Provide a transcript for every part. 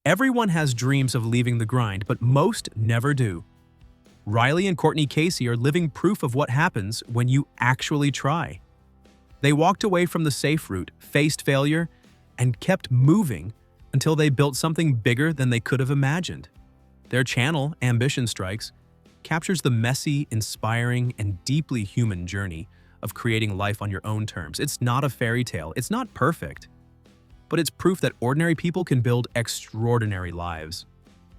Everyone has dreams of leaving the grind, but most never do. Riley and Courtney Casey are living proof of what happens when you actually try. They walked away from the safe route, faced failure, and kept moving until they built something bigger than they could have imagined. Their channel, Ambition Strikes, captures the messy, inspiring, and deeply human journey of creating life on your own terms. It's not a fairy tale, it's not perfect, but it's proof that ordinary people can build extraordinary lives.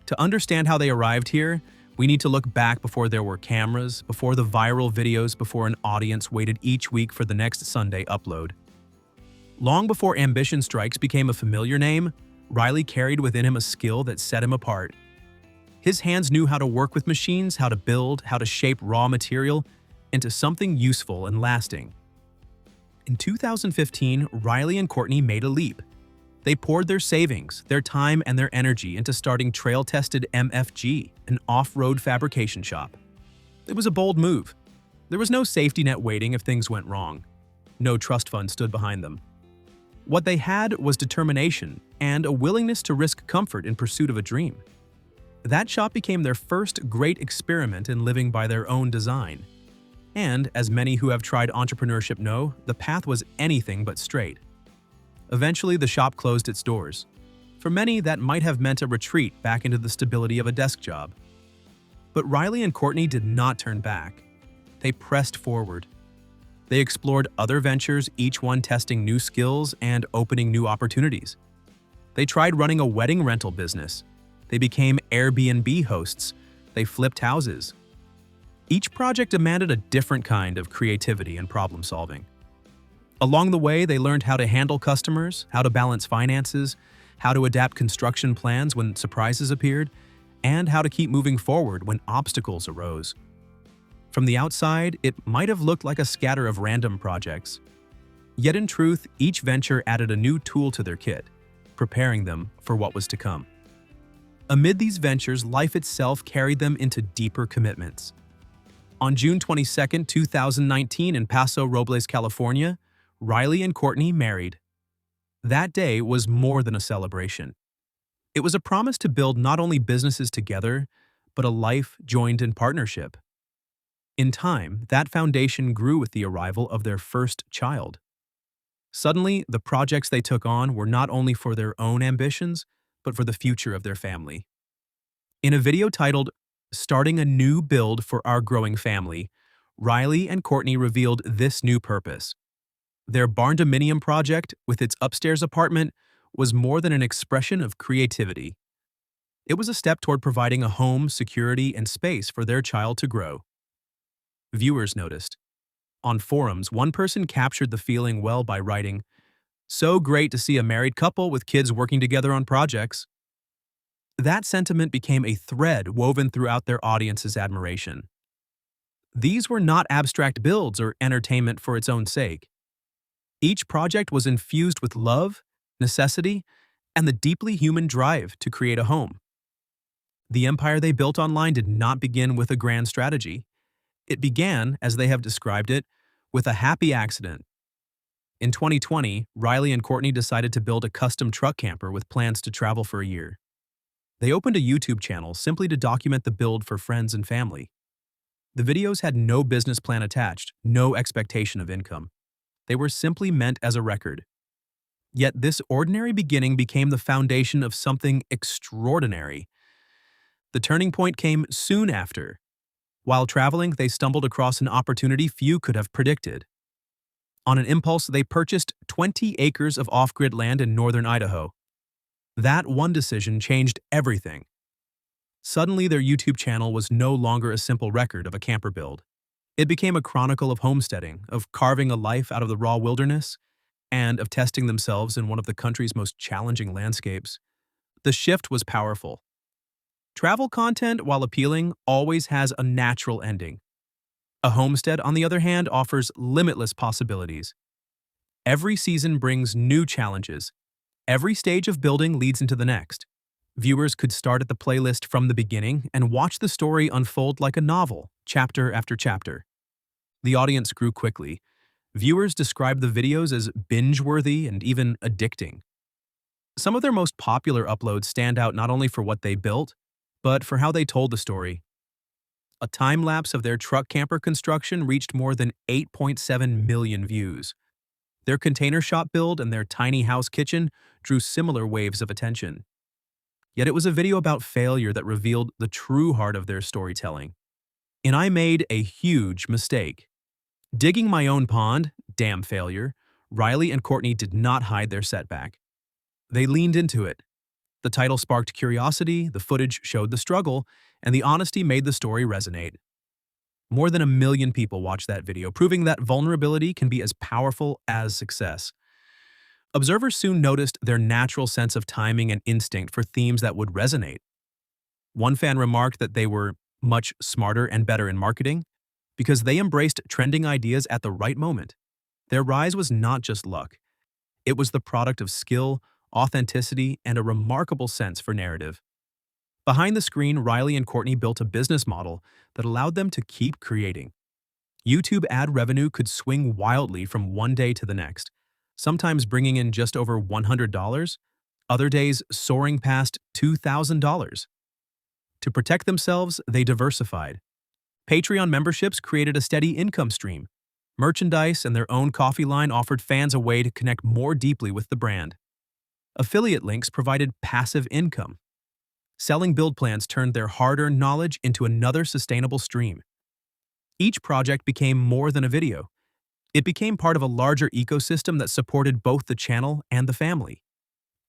To understand how they arrived here, we need to look back before there were cameras, before the viral videos, before an audience waited each week for the next Sunday upload. Long before Ambition Strikes became a familiar name, Riley carried within him a skill that set him apart. His hands knew how to work with machines, how to build, how to shape raw material into something useful and lasting. In 2015, Riley and Courtney made a leap. They poured their savings, their time, and their energy into starting trail-tested MFG, an off-road fabrication shop. It was a bold move. There was no safety net waiting if things went wrong. No trust fund stood behind them. What they had was determination and a willingness to risk comfort in pursuit of a dream. That shop became their first great experiment in living by their own design. And, as many who have tried entrepreneurship know, the path was anything but straight. Eventually, the shop closed its doors. For many, that might have meant a retreat back into the stability of a desk job. But Riley and Courtney did not turn back. They pressed forward. They explored other ventures, each one testing new skills and opening new opportunities. They tried running a wedding rental business. They became Airbnb hosts. They flipped houses. Each project demanded a different kind of creativity and problem solving. Along the way, they learned how to handle customers, how to balance finances, how to adapt construction plans when surprises appeared, and how to keep moving forward when obstacles arose. From the outside, it might have looked like a scatter of random projects. Yet in truth, each venture added a new tool to their kit, preparing them for what was to come. Amid these ventures, life itself carried them into deeper commitments. On June 22, 2019, in Paso Robles, California, Riley and Courtney married. That day was more than a celebration. It was a promise to build not only businesses together, but a life joined in partnership. In time, that foundation grew with the arrival of their first child. Suddenly, the projects they took on were not only for their own ambitions, but for the future of their family. In a video titled, "Starting a New Build for Our Growing Family," Riley and Courtney revealed this new purpose. Their barn-dominium project, with its upstairs apartment, was more than an expression of creativity. It was a step toward providing a home, security, and space for their child to grow. Viewers noticed. On forums, one person captured the feeling well by writing, "So great to see a married couple with kids working together on projects." That sentiment became a thread woven throughout their audience's admiration. These were not abstract builds or entertainment for its own sake. Each project was infused with love, necessity, and the deeply human drive to create a home. The empire they built online did not begin with a grand strategy. It began, as they have described it, with a happy accident. In 2020, Riley and Courtney decided to build a custom truck camper with plans to travel for a year. They opened a YouTube channel simply to document the build for friends and family. The videos had no business plan attached, no expectation of income. They were simply meant as a record. Yet this ordinary beginning became the foundation of something extraordinary. The turning point came soon after. While traveling, they stumbled across an opportunity few could have predicted. On an impulse, they purchased 20 acres of off-grid land in northern Idaho. That one decision changed everything. Suddenly, their YouTube channel was no longer a simple record of a camper build. It became a chronicle of homesteading, of carving a life out of the raw wilderness, and of testing themselves in one of the country's most challenging landscapes. The shift was powerful. Travel content, while appealing, always has a natural ending. A homestead, on the other hand, offers limitless possibilities. Every season brings new challenges. Every stage of building leads into the next. Viewers could start at the playlist from the beginning and watch the story unfold like a novel, chapter after chapter. The audience grew quickly. Viewers described the videos as binge-worthy and even addicting. Some of their most popular uploads stand out not only for what they built, but for how they told the story. A time-lapse of their truck camper construction reached more than 8.7 million views. Their container shop build and their tiny house kitchen drew similar waves of attention. Yet it was a video about failure that revealed the true heart of their storytelling. And I made a huge mistake. Digging my own pond, damn failure, Riley and Courtney did not hide their setback. They leaned into it. The title sparked curiosity, the footage showed the struggle, and the honesty made the story resonate. More than 1 million people watched that video, proving that vulnerability can be as powerful as success. Observers soon noticed their natural sense of timing and instinct for themes that would resonate. One fan remarked that they were much smarter and better in marketing because they embraced trending ideas at the right moment. Their rise was not just luck. It was the product of skill, authenticity, and a remarkable sense for narrative. Behind the screen, Riley and Courtney built a business model that allowed them to keep creating. YouTube ad revenue could swing wildly from one day to the next, sometimes bringing in just over $100, other days soaring past $2,000. To protect themselves, they diversified. Patreon memberships created a steady income stream. Merchandise and their own coffee line offered fans a way to connect more deeply with the brand. Affiliate links provided passive income. Selling build plans turned their hard-earned knowledge into another sustainable stream. Each project became more than a video. It became part of a larger ecosystem that supported both the channel and the family.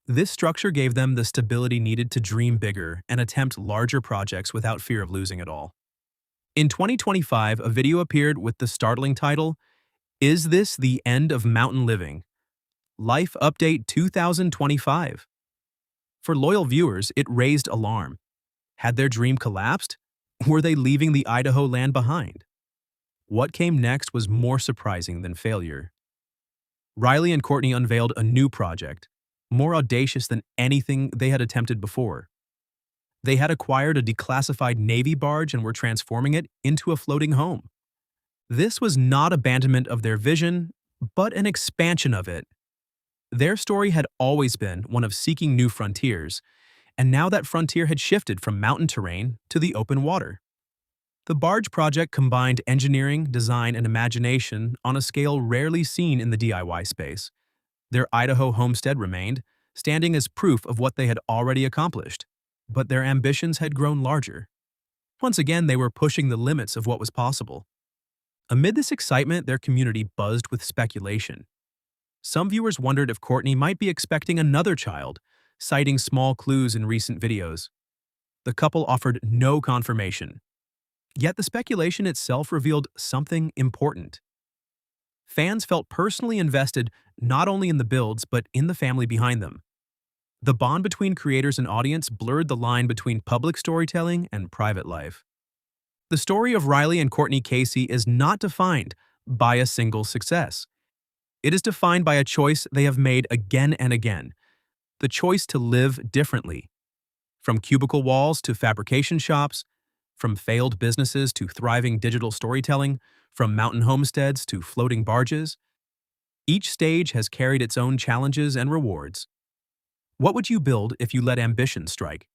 This structure gave them the stability needed to dream bigger and attempt larger projects without fear of losing it all. In 2025, a video appeared with the startling title, "Is This the End of Mountain Living? Life Update 2025." For loyal viewers, it raised alarm. Had their dream collapsed? Were they leaving the Idaho land behind? What came next was more surprising than failure. Riley and Courtney unveiled a new project, more audacious than anything they had attempted before. They had acquired a declassified Navy barge and were transforming it into a floating home. This was not abandonment of their vision, but an expansion of it. Their story had always been one of seeking new frontiers, and now that frontier had shifted from mountain terrain to the open water. The barge project combined engineering, design, and imagination on a scale rarely seen in the DIY space. Their Idaho homestead remained, standing as proof of what they had already accomplished, but their ambitions had grown larger. Once again, they were pushing the limits of what was possible. Amid this excitement, their community buzzed with speculation. Some viewers wondered if Courtney might be expecting another child, citing small clues in recent videos. The couple offered no confirmation. Yet the speculation itself revealed something important. Fans felt personally invested not only in the builds but in the family behind them. The bond between creators and audience blurred the line between public storytelling and private life. The story of Riley and Courtney Casey is not defined by a single success. It is defined by a choice they have made again and again, the choice to live differently. From cubicle walls to fabrication shops, from failed businesses to thriving digital storytelling, from mountain homesteads to floating barges, each stage has carried its own challenges and rewards. What would you build if you let ambition strike?